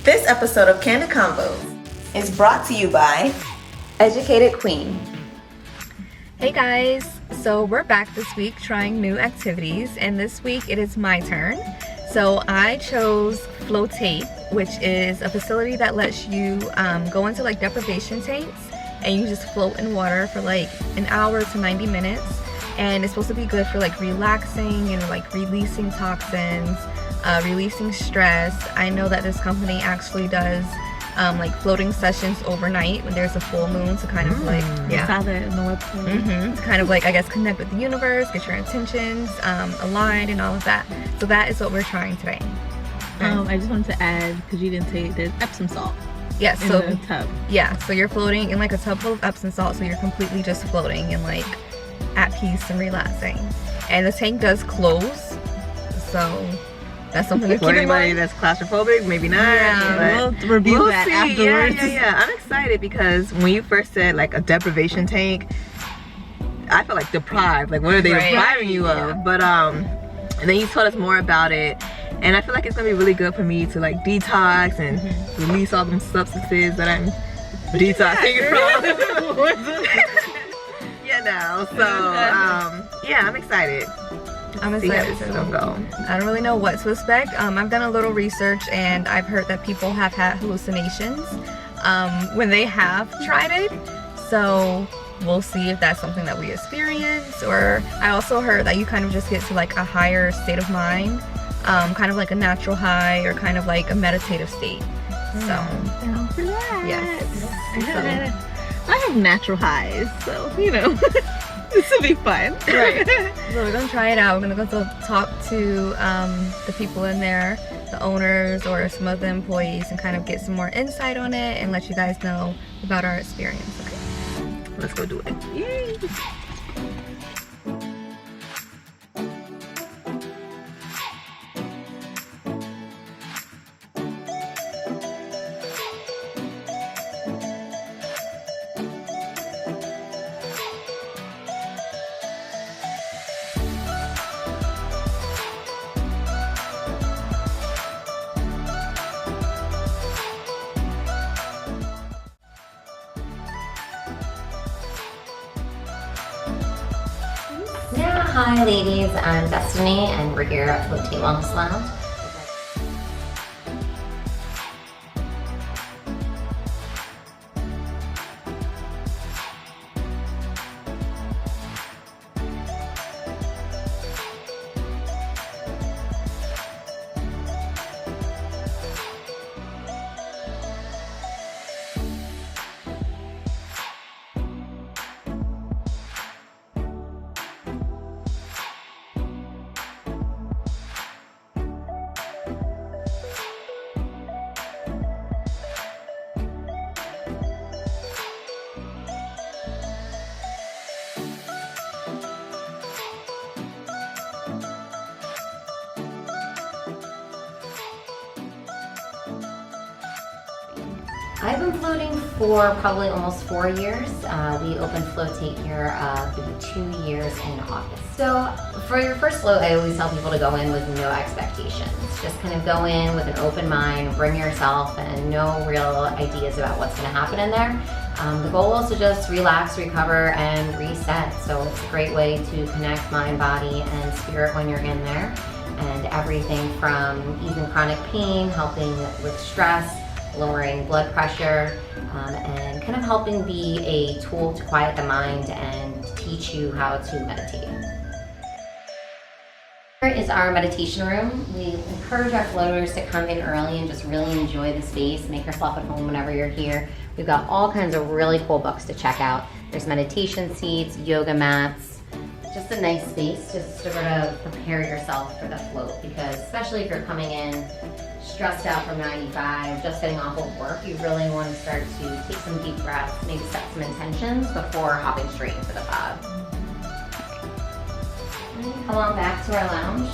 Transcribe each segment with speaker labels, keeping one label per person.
Speaker 1: This episode of Candid Convos is brought to you by Educated Queen.
Speaker 2: Hey guys, so we're back this week trying new activities, and this week it is my turn. So I chose Float8, which is a facility that lets you go into like deprivation tanks and you just float in water for like an hour to 90 minutes, and it's supposed to be good for like relaxing and like releasing toxins, releasing stress. I know that this company actually does like floating sessions overnight when there's a full moon to kind of like,
Speaker 3: I saw that on the website.
Speaker 2: to kind of like, I guess, connect with the universe, get your intentions aligned and all of that. So that is what we're trying today.
Speaker 3: I just wanted to add, because you didn't say, there's Epsom salt
Speaker 2: Yes,
Speaker 3: in
Speaker 2: so
Speaker 3: the tub.
Speaker 2: yeah, so you're floating in like a tub full of Epsom salt, so you're completely just floating and like at peace and relaxing. And the tank does close, so that's something to keep
Speaker 1: For
Speaker 2: in
Speaker 1: anybody
Speaker 2: mind.
Speaker 1: that's claustrophobic, maybe not.
Speaker 2: Yeah,
Speaker 1: but
Speaker 3: We'll review
Speaker 1: we'll
Speaker 3: that
Speaker 1: see.
Speaker 3: afterwards.
Speaker 1: Yeah. I'm excited because when you first said like a deprivation tank, I felt like deprived. Like, what are they
Speaker 2: Right.
Speaker 1: depriving you of? But and then you told us more about it, and I feel like it's gonna be really good for me to like detox and release all them substances that I'm detoxing from. Yeah, I'm excited.
Speaker 2: I'm
Speaker 1: See how
Speaker 2: excited
Speaker 1: this is
Speaker 2: too.
Speaker 1: gonna go.
Speaker 2: I don't really know what to expect. I've done a little research and I've heard that people have had hallucinations when they have tried it. So we'll see if that's something that we experience. Or I also heard that you kind of just get to like a higher state of mind, kind of like a natural high or kind of like a meditative state. So
Speaker 3: Down for that.
Speaker 2: yes.
Speaker 3: I have natural highs, so you know, this will be fun.
Speaker 2: Right. So we're gonna try it out. We're gonna go talk to the people in there, the owners or some of the employees, and kind of get some more insight on it and let you guys know about our experience. Okay.
Speaker 1: Let's go do it. Yay.
Speaker 4: Yeah, hi ladies, I'm Destiny and we're here at Float8 Wellness Lounge. I've been floating for probably almost 4 years. We opened Float8 here 2 years in August. So for your first float, I always tell people to go in with no expectations. Just kind of go in with an open mind, bring yourself, and no real ideas about what's going to happen in there. The goal is to just relax, recover, and reset. So it's a great way to connect mind, body, and spirit when you're in there. And everything from easing chronic pain, helping with stress, lowering blood pressure, and kind of helping be a tool to quiet the mind and teach you how to meditate. Here is our meditation room. We encourage our floaters to come in early and just really enjoy the space, make yourself at home whenever you're here. We've got all kinds of really cool books to check out. There's meditation seats, yoga mats, just a nice space just to sort of prepare yourself for the float, because especially if you're coming in stressed out from 95, just getting off of work, you really want to start to take some deep breaths, maybe set some intentions before hopping straight into the pod. Come on back to our lounge.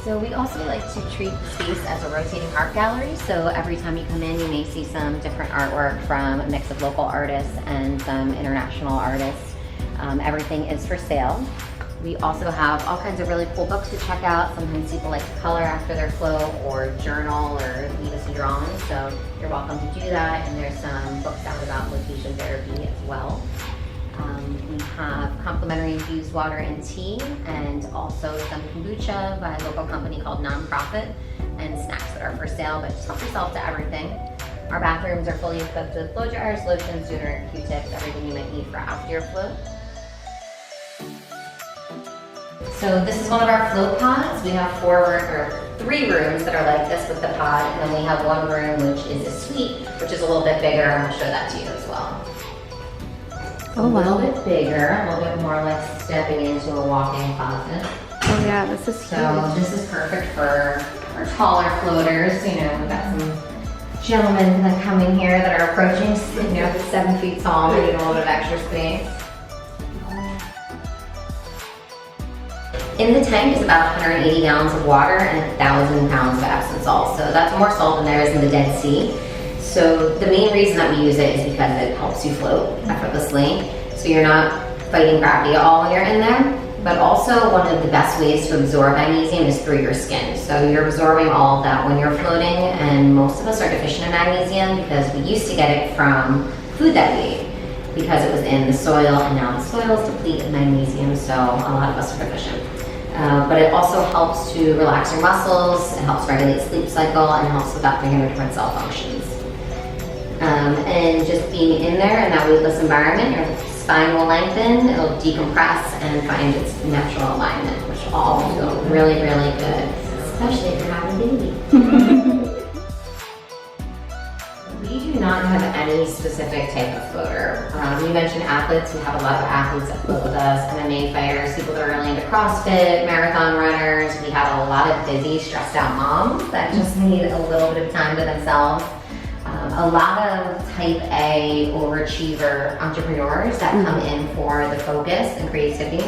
Speaker 4: So we also like to treat the space as a rotating art gallery. So every time you come in, you may see some different artwork from a mix of local artists and some international artists. Everything is for sale. We also have all kinds of really cool books to check out. Sometimes people like to color after their float or journal or leave us a drawing, so you're welcome to do that. And there's some books out about flotation therapy as well. We have complimentary infused water and tea, and also some kombucha by a local company called Nonprofit, and snacks that are for sale, but just help yourself to everything. Our bathrooms are fully equipped with blow dryers, lotions, deodorant, Q-tips, everything you might need for after your float. So this is one of our float pods. We have 3 rooms that are like this with the pod, and then we have one room which is a suite, which is a little bit bigger, and I'll show that to you as well. A little bit bigger, a little bit more like stepping into a walk-in closet.
Speaker 2: Oh yeah, this is huge.
Speaker 4: So this is perfect for our taller floaters. You know, we've got some gentlemen that come in here that are approaching, 7 feet tall, they need a little bit of extra space. In the tank is about 180 gallons of water and 1,000 pounds of Epsom salt. So that's more salt than there is in the Dead Sea. So the main reason that we use it is because it helps you float effortlessly. So you're not fighting gravity at all when you're in there. But also one of the best ways to absorb magnesium is through your skin. So you're absorbing all of that when you're floating, and most of us are deficient in magnesium because we used to get it from food that we ate because it was in the soil, and now the soil is depleted of magnesium, so a lot of us are deficient. But it also helps to relax your muscles, it helps regulate sleep cycle, and it helps with about 300 different cell functions. And just being in there in that weightless environment, your spine will lengthen, it'll decompress and find its natural alignment, which will all feel really, really good, especially if you're having a baby. We do not have any specific type of floater. You mentioned athletes. We have a lot of athletes that float with us, MMA fighters, people that are really into CrossFit, marathon runners. We have a lot of busy, stressed out moms that just need a little bit of time to themselves. A lot of type A overachiever entrepreneurs that come in for the focus and creativity.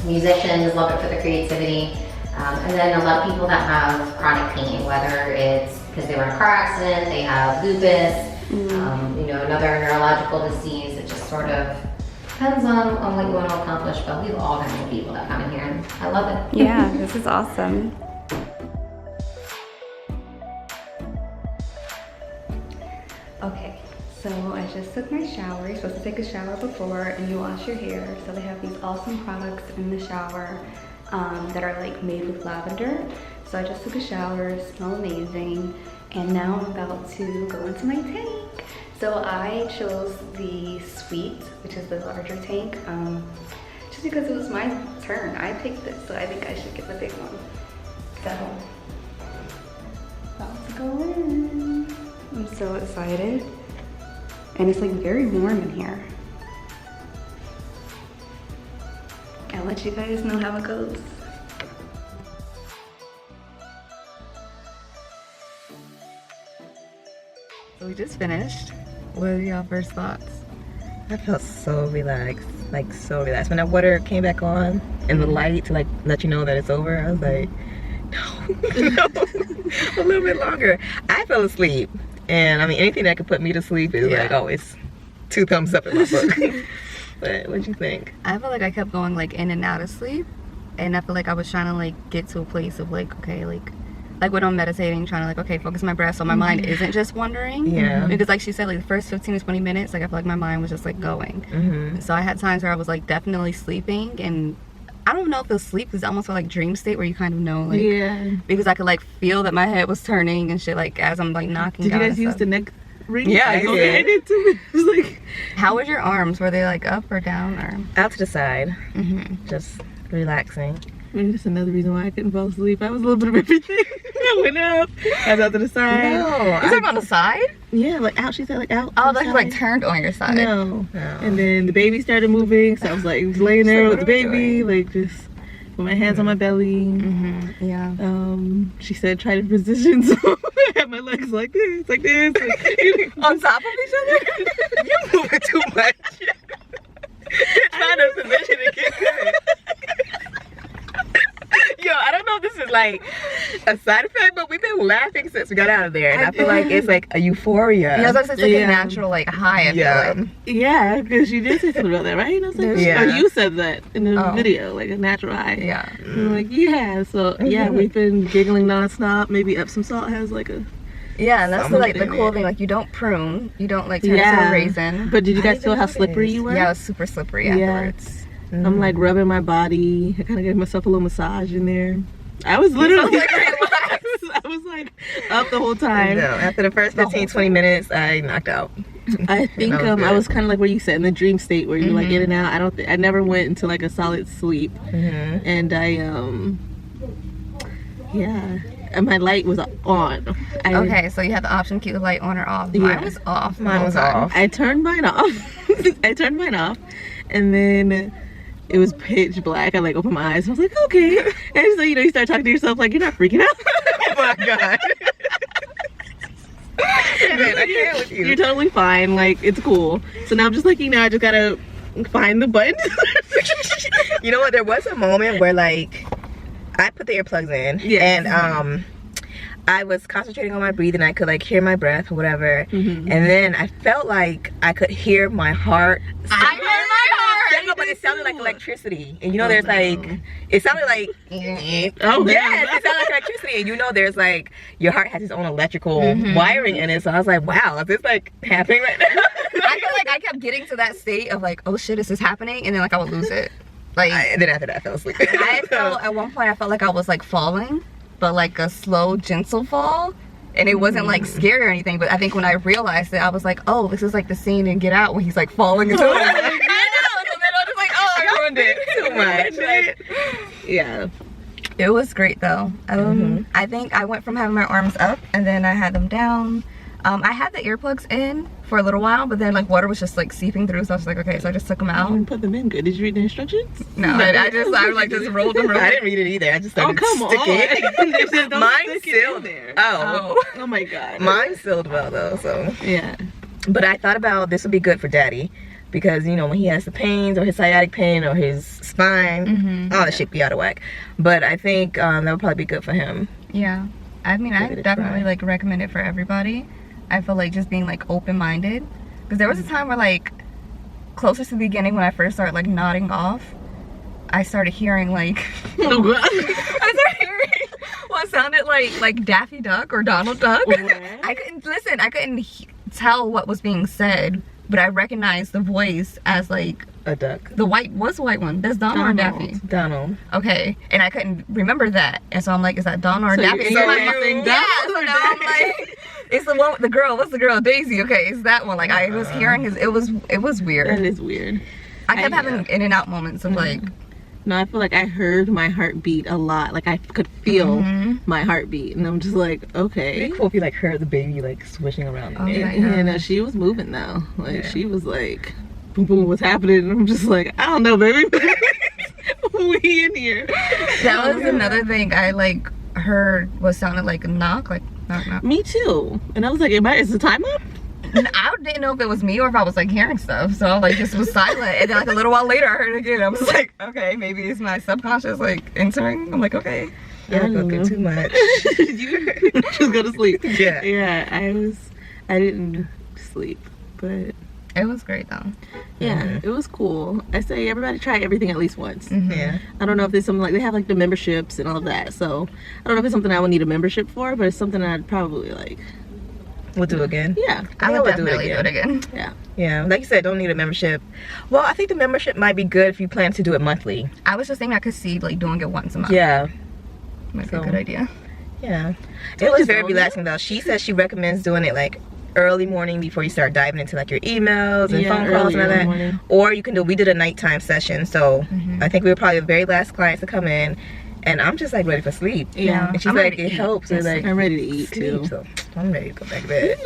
Speaker 4: Musicians love it for the creativity. And then a lot of people that have chronic pain, whether it's because they were in a car accident, they have lupus, another neurological disease. It just sort of depends on what you want to accomplish, but we have all kinds of people that come in here, and I love it.
Speaker 2: Yeah, this is awesome. Okay, so I just took my shower. You're supposed to take a shower before and you wash your hair. So they have these awesome products in the shower that are like made with lavender. So I just took a shower, smell amazing, and now I'm about to go into my tank. So I chose the Suite, which is the larger tank, just because it was my turn. I picked this, so I think I should get the big one. So, about to go in. I'm so excited. And it's like very warm in here. I'll let you guys know how it goes. So we just finished. What are y'all first thoughts?
Speaker 1: I felt so relaxed, like so relaxed. When that water came back on and the light to like let you know that it's over, I was like, no, a little bit longer. I fell asleep, and I mean anything that could put me to sleep is like always 2 thumbs up in my book. But what'd you think?
Speaker 2: I feel like I kept going like in and out of sleep, and I feel like I was trying to like get to a place of like, okay, like when I'm meditating, trying to like, okay, focus my breath so my mind isn't just wandering. Yeah. Because like she said, like the first 15 to 20 minutes, like I feel like my mind was just like going. So I had times where I was like definitely sleeping, and I don't know if the sleep is almost like dream state where you kind of know, like, because I could like feel that my head was turning and shit, like as I'm like knocking down.
Speaker 3: Did you guys use the neck ring?
Speaker 1: Yeah, I did.
Speaker 3: I did too. It was like,
Speaker 2: how was your arms? Were they like up or down or?
Speaker 1: Out to the side, just relaxing.
Speaker 3: Maybe that's another reason why I couldn't fall asleep. I was a little bit of everything. I went up, I was out to the side.
Speaker 1: No,
Speaker 2: you talking on the side?
Speaker 3: Yeah, like out. She said like out.
Speaker 2: Oh, that's like turned on your side.
Speaker 3: No. And then the baby started moving, so I was like laying there with the baby, like just with my hands on my belly.
Speaker 2: Yeah.
Speaker 3: She said try to position, so I had my legs like this, like
Speaker 1: on top of each other. You're moving too much. Trying to position and get good. Yo, I don't know if this is like a side effect, but we've been laughing since we got out of there, and I feel like it's like a euphoria.
Speaker 2: Yeah, it's like a natural like high. I feel like.
Speaker 3: Yeah, because you did say something about that, right? And I was like,
Speaker 1: Yeah.
Speaker 3: oh, you said that in the video, like a natural high.
Speaker 2: Yeah.
Speaker 3: And I'm like, yeah. So yeah, we've been giggling nonstop. Maybe Epsom salt has like a.
Speaker 2: Yeah, and that's the, like the
Speaker 1: Something
Speaker 2: cool
Speaker 1: in
Speaker 2: thing. Like you don't prune, you don't like turn into a raisin.
Speaker 3: But did you
Speaker 1: I
Speaker 3: guys
Speaker 1: didn't
Speaker 3: feel how
Speaker 1: notice.
Speaker 3: slippery you were?
Speaker 2: Yeah, it was super slippery afterwards.
Speaker 3: I'm like rubbing my body. I kind of gave myself a little massage in there. I was literally, I was like up the whole time.
Speaker 1: No, after the first 15-20 minutes, I knocked out.
Speaker 3: I think
Speaker 1: That was
Speaker 3: I
Speaker 1: good.
Speaker 3: was kind of like what you said, in the dream state where you're like in and out. I never went into like a solid sleep, and and my light was on.
Speaker 2: Okay, so you had the option to keep the light on or off.
Speaker 3: Yeah.
Speaker 2: Mine was off.
Speaker 1: Mine was off.
Speaker 3: I turned mine off. And then it was pitch black. I like opened my eyes. I was like, okay. And so you start talking to yourself like you're not freaking out.
Speaker 1: Oh my god. I can't with you.
Speaker 3: You're totally fine. Like it's cool. So now I'm just like, I just gotta find the button.
Speaker 1: You know what? There was a moment where like I put the earplugs in, and I was concentrating on my breathing. I could like hear my breath or whatever, and then I felt like I could hear my heart.
Speaker 2: I heard my heart,
Speaker 1: but it sounded like electricity, and there's like it sounded like
Speaker 3: Oh
Speaker 1: yes, it sounded like electricity, and there's like your heart has its own electrical wiring in it. So I was like, wow, is this like happening right now?
Speaker 2: I feel like I kept getting to that state of like, oh shit, is this happening? And then like I would lose it. Like
Speaker 1: And then after that, I fell asleep.
Speaker 2: I felt at one point I felt like I was like falling, but like a slow, gentle fall. And it wasn't like scary or anything, but I think when I realized it, I was like, oh, this is like the scene in Get Out when he's like falling into it. I know, and then I was just like, oh, I ruined it
Speaker 1: too much.
Speaker 3: Yeah.
Speaker 2: It was great though. I think I went from having my arms up and then I had them down. I had the earplugs in for a little while, but then like water was just like seeping through, so I was like, okay, so I just took them
Speaker 3: I
Speaker 2: out.
Speaker 3: didn't put them in good. Did you read the instructions?
Speaker 2: No, I like just rolled them.
Speaker 1: I didn't read it either. I just started sticking. Mine sealed
Speaker 3: there.
Speaker 1: Oh
Speaker 3: my god.
Speaker 1: Mine sealed well though. So
Speaker 3: Yeah.
Speaker 1: but I thought about this would be good for Daddy because when he has the pains or his sciatic pain or his spine, all that shit be out of whack. But I think that would probably be good for him.
Speaker 2: Yeah, I mean, I definitely like recommend it for everybody. I feel like just being like open-minded, because there was a time where like closer to the beginning when I first started like nodding off, I started hearing like
Speaker 3: Oh god.
Speaker 2: I started hearing what sounded like Daffy Duck or Donald Duck. I couldn't listen. I couldn't tell what was being said, but I recognized the voice as like
Speaker 1: A duck.
Speaker 2: what's the white one? That's Donald or Daffy?
Speaker 1: Donald.
Speaker 2: Okay, and I couldn't remember that, and so I'm like, is that Donald or
Speaker 3: So
Speaker 2: Daffy?
Speaker 3: you're
Speaker 2: So
Speaker 3: saying
Speaker 2: yeah,
Speaker 3: Donald
Speaker 2: so
Speaker 3: or
Speaker 2: now I'm like, it's the one with the girl. What's the girl? Daisy. Okay, it's that one. Like I was hearing his. It was weird.
Speaker 3: That is weird.
Speaker 2: I kept having in and out moments of like.
Speaker 3: No, I feel like I heard my heartbeat a lot. Like I could feel my heartbeat, and I'm just like, okay.
Speaker 1: It'd be cool if you like heard the baby like swishing around.
Speaker 2: Oh,
Speaker 1: in
Speaker 2: my
Speaker 1: there.
Speaker 2: God.
Speaker 3: And she was moving though. Like she was like, boom, boom, what's happening? And I'm just like, I don't know, baby. We in here.
Speaker 2: That was another thing I like heard was sounded like a knock, like knock knock.
Speaker 3: Me too. And I was like, is the time up?
Speaker 2: And I didn't know if it was me or if I was like hearing stuff, so I like just was silent. And then like a little while later I heard it again. I was like, okay, maybe it's my subconscious like entering. I'm like, okay.
Speaker 1: You're cooking too much.
Speaker 3: Just go to sleep.
Speaker 1: Yeah.
Speaker 3: Yeah, I didn't sleep, but
Speaker 2: It was great though.
Speaker 3: yeah, it was cool. I say everybody try everything at least once.
Speaker 1: Yeah.
Speaker 3: I don't know if there's something like, they have like the memberships and all of that, so I don't know if it's something I would need a membership for, but it's something I'd probably like.
Speaker 1: We'll do it again.
Speaker 3: Yeah.
Speaker 2: I would
Speaker 1: would do it
Speaker 2: definitely do it again.
Speaker 3: Yeah.
Speaker 1: Yeah, like you said, don't need a membership. Well, I think the membership might be good if you plan to do it monthly.
Speaker 2: I was just thinking I could see like doing it once a month.
Speaker 1: Yeah.
Speaker 2: Might be a good idea.
Speaker 1: Yeah. It was very
Speaker 3: own it.
Speaker 1: relaxing though. She says she recommends doing it like early morning before you start diving into like your emails and phone calls and all that.
Speaker 3: Morning.
Speaker 1: Or you can do, we did a nighttime session, so I think we were probably the very last clients to come in, and I'm just like ready for sleep.
Speaker 3: Yeah.
Speaker 1: And she's
Speaker 2: I'm
Speaker 1: like,
Speaker 2: ready to
Speaker 1: it
Speaker 2: eat.
Speaker 1: helps. It's like
Speaker 3: I'm ready to eat
Speaker 1: sleep,
Speaker 3: too.
Speaker 1: so I'm ready to go back to bed.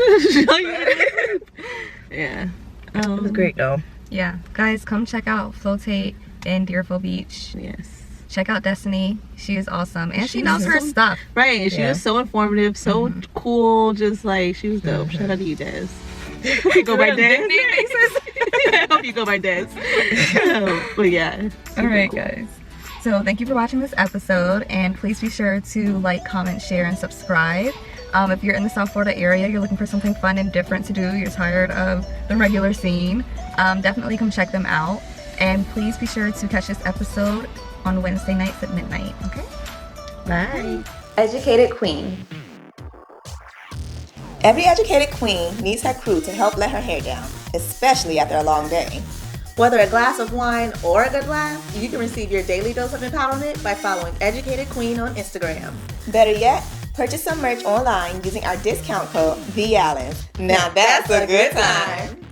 Speaker 3: Yeah.
Speaker 1: It was great though.
Speaker 2: Yeah, guys, come check out Float8 in Deerfield Beach.
Speaker 3: Yes.
Speaker 2: Check out Destiny. She is awesome, and she
Speaker 3: She's
Speaker 2: knows her
Speaker 3: awesome.
Speaker 2: stuff.
Speaker 3: Right, and she
Speaker 1: Yeah.
Speaker 3: was so informative, so cool, just like, she was dope. Shout out to you, Des. Hope you go by Des. I hope you go by Des. But yeah.
Speaker 2: All right,
Speaker 3: cool.
Speaker 2: guys. So thank you for watching this episode, and please be sure to like, comment, share, and subscribe. If you're in the South Florida area, you're looking for something fun and different to do, you're tired of the regular scene, definitely come check them out. And please be sure to catch this episode on Wednesday nights at midnight, okay?
Speaker 1: Bye.
Speaker 2: Educated Queen.
Speaker 5: Every educated queen needs her crew to help let her hair down, especially after a long day. Whether a glass of wine or a good laugh, you can receive your daily dose of empowerment by following Educated Queen on Instagram. Better yet, purchase some merch online using our discount code TheAllens. Now that's a good time.